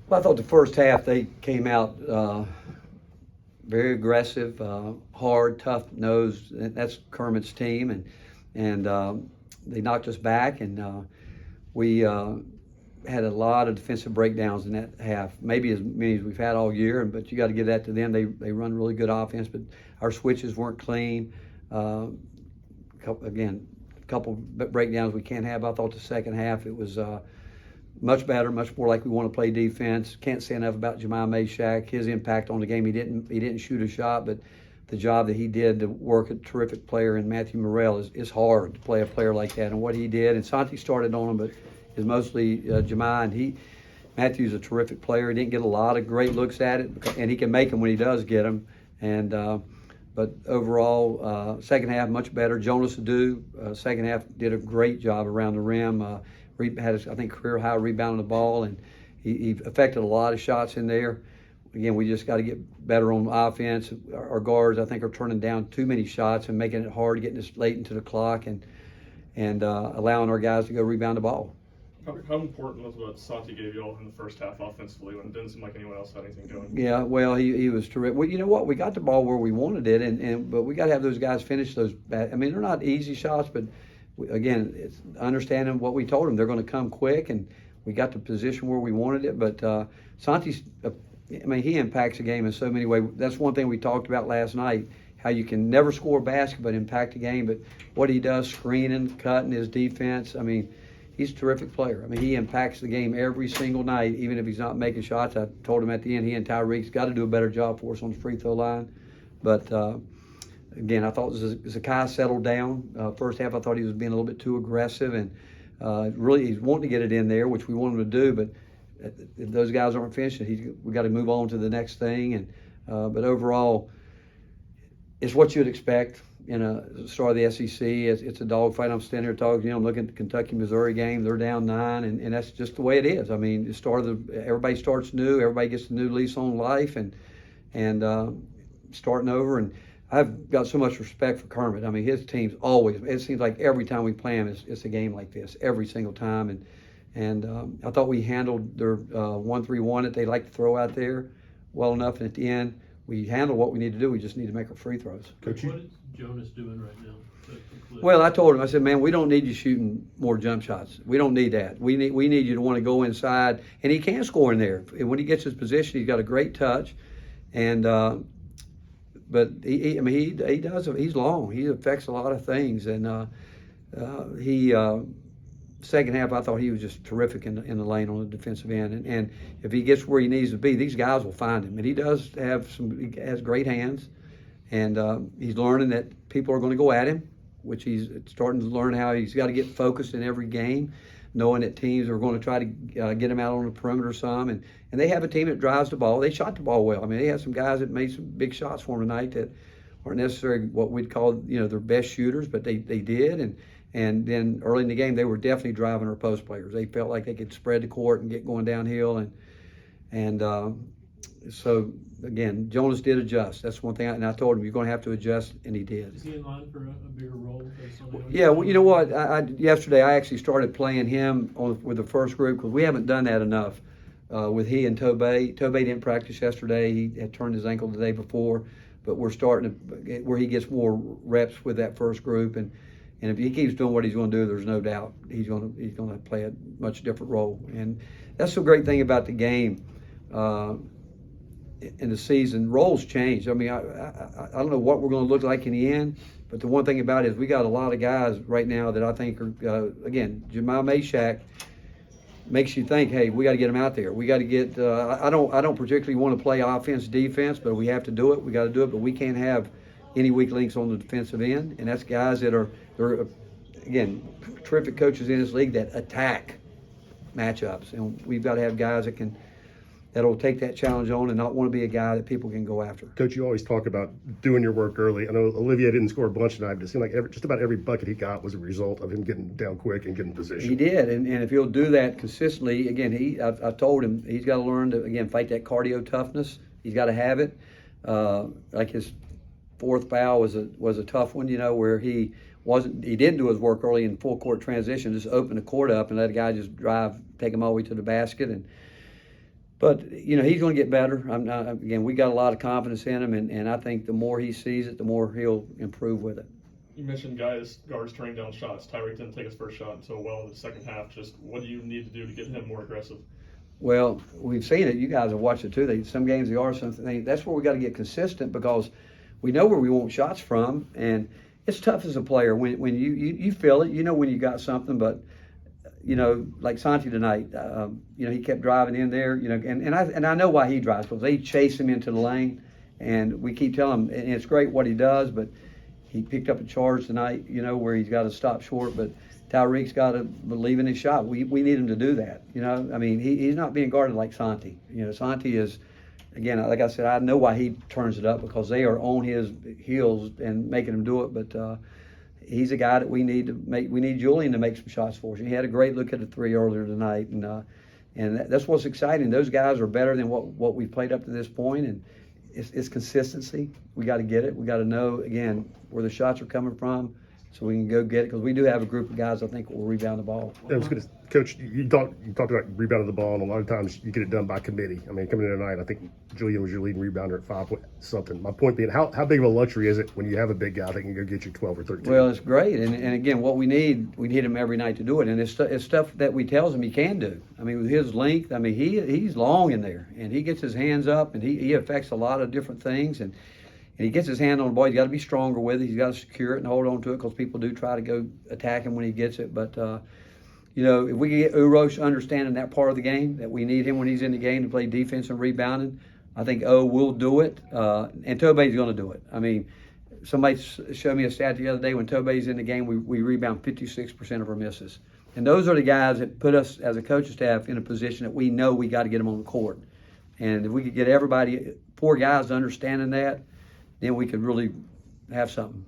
Well, I thought the first half they came out very aggressive, hard, tough-nosed. That's Kermit's team, and they knocked us back, and we had a lot of defensive breakdowns in that half, maybe as many as we've had all year. But you got to give that to them. They run really good offense, but our switches weren't clean. Again, a couple breakdowns we can't have. I thought the second half it was much better, much more like we want to play defense. Can't say enough about Jemiah Mashack, his impact on the game. He didn't shoot a shot, but the job that he did to work a terrific player in Matthew Morrell is hard to play a player like that. And what he did, and Santi started on him, but is mostly Jemiah. And Matthew's a terrific player. He didn't get a lot of great looks at it, and he can make them when he does get them. And but overall, second half much better. Jonas Adu, second half did a great job around the rim. Had I think career high rebounding the ball, and he affected a lot of shots in there. Again, we just got to get better on offense. Our guards, I think, are turning down too many shots and making it hard, getting us late into the clock, and allowing our guys to go rebound the ball. How important was what Santi gave you all in the first half offensively when it didn't seem like anyone else had anything going? Yeah, well, he was terrific. Well, you know what? We got the ball where we wanted it, but we got to have those guys finish those. I mean, they're not easy shots, but again, it's understanding what we told them. They're going to come quick, and we got the position where we wanted it. But Santi's, I mean, he impacts the game in so many ways. That's one thing we talked about last night, how you can never score a basket but impact the game. But what he does, screening, cutting, his defense, I mean, he's a terrific player. I mean, he impacts the game every single night, even if he's not making shots. I told him at the end, he and Tyreek's got to do a better job for us on the free throw line. But again, I thought Zakai settled down. First half, I thought he was being a little bit too aggressive, and really he's wanting to get it in there, which we want him to do. But if those guys aren't finishing, we got to move on to the next thing. And but overall, it's what you'd expect in a start of the SEC. It's a dogfight. I'm standing here talking, I'm looking at the Kentucky-Missouri game. They're down 9, and that's just the way it is. I mean, everybody starts new. Everybody gets a new lease on life, and starting over. And I've got so much respect for Kermit. I mean, his team's always, it seems like every time we play him, it's a game like this, every single time. And I thought we handled their 1-3-1 that they like to throw out there well enough. And at the end, we handle what we need to do. We just need to make our free throws. Coach, what is Jonas doing right now? Well, I told him, I said, man, we don't need you shooting more jump shots. We don't need that. We need you to want to go inside. And he can score in there. And when he gets his position, he's got a great touch. And but he does. He's long. He affects a lot of things. And second half, I thought he was just terrific in the lane on the defensive end. And if he gets where he needs to be, these guys will find him. And he does have he has great hands. And he's learning that people are going to go at him, which he's starting to learn how he's got to get focused in every game, knowing that teams are going to try to get him out on the perimeter some. And they have a team that drives the ball. They shot the ball well. I mean, they had some guys that made some big shots for them tonight that aren't necessarily what we'd call, their best shooters, but they did. And then early in the game, they were definitely driving our post players. They felt like they could spread the court and get going downhill. So, again, Jonas did adjust. That's one thing. And I told him, you're going to have to adjust, and he did. Is he in line for a bigger role? Yeah, well, you know what? Yesterday, I actually started playing him with the first group because we haven't done that enough with he and Tobey. Tobey didn't practice yesterday. He had turned his ankle the day before. But we're starting to get where he gets more reps with that first group. And if he keeps doing what he's going to do, there's no doubt he's going to play a much different role. And that's the great thing about the game. In the season, roles change. I mean, I don't know what we're going to look like in the end, but the one thing about it is we got a lot of guys right now that I think are, again, Jemiah Mashack makes you think, hey, we got to get him out there. We got to get. I don't particularly want to play offense, defense, but we have to do it. We got to do it, but we can't have any weak links on the defensive end, and that's guys that they're again terrific coaches in this league that attack matchups, and we've got to have guys that'll take that challenge on and not want to be a guy that people can go after. Coach, you always talk about doing your work early. I know Olivier didn't score a bunch tonight, but it seemed like just about every bucket he got was a result of him getting down quick and getting position. He did, and if he'll do that consistently, again, I told him he's got to learn to, again, fight that cardio toughness. He's got to have it. Like his fourth foul was a tough one, where he didn't do his work early in full court transition, just open the court up and let a guy just drive, take him all the way to the basket. And But, you know, he's going to get better. Again, we got a lot of confidence in him, and I think the more he sees it, the more he'll improve with it. You mentioned guards turning down shots. Tyreek didn't take his first shot until well in the second half. Just what do you need to do to get him more aggressive? Well, we've seen it. You guys have watched it too. Some games they are, something. That's where we got to get consistent because we know where we want shots from, and it's tough as a player when you feel it. You know when you got something, but you know, like Santi tonight, you know, he kept driving in there, you know, and I know why he drives, because they chase him into the lane, and we keep telling him, and it's great what he does, but he picked up a charge tonight, you know, where he's got to stop short, but Tyreek's got to believe in his shot. We need him to do that, you know. I mean, he's not being guarded like Santi. You know, Santi is, again, like I said, I know why he turns it up, because they are on his heels and making him do it, but he's a guy that we need to make. We need Julian to make some shots for us. He had a great look at the three earlier tonight, and that's what's exciting. Those guys are better than what we've played up to this point, and it's consistency. We got to get it. We got to know again where the shots are coming from, so we can go get it. Because we do have a group of guys I think will rebound the ball. I was going to, Coach, you talked about rebounding the ball, and a lot of times you get it done by committee. I mean, coming in tonight, I think Julian was your leading rebounder at 5 something. My point being, how big of a luxury is it when you have a big guy that can go get you 12 or 13? Well, it's great, and again, what we need him every night to do it, and it's stuff that we tells him he can do. I mean, with his length, I mean, he's long in there, and he gets his hands up, and he affects a lot of different things, and he gets his hand on the ball. He's got to be stronger with it. He's got to secure it and hold on to it, because people do try to go attack him when he gets it. But, you know, if we can get Urosh understanding that part of the game, that we need him when he's in the game to play defense and rebounding, I think will do it. And Tobey's going to do it. I mean, somebody showed me a stat the other day, when Tobey's in the game, we rebound 56% of our misses. And those are the guys that put us as a coaching staff in a position that we know we got to get them on the court. And if we could get everybody, 4 guys understanding that, then we could really have something.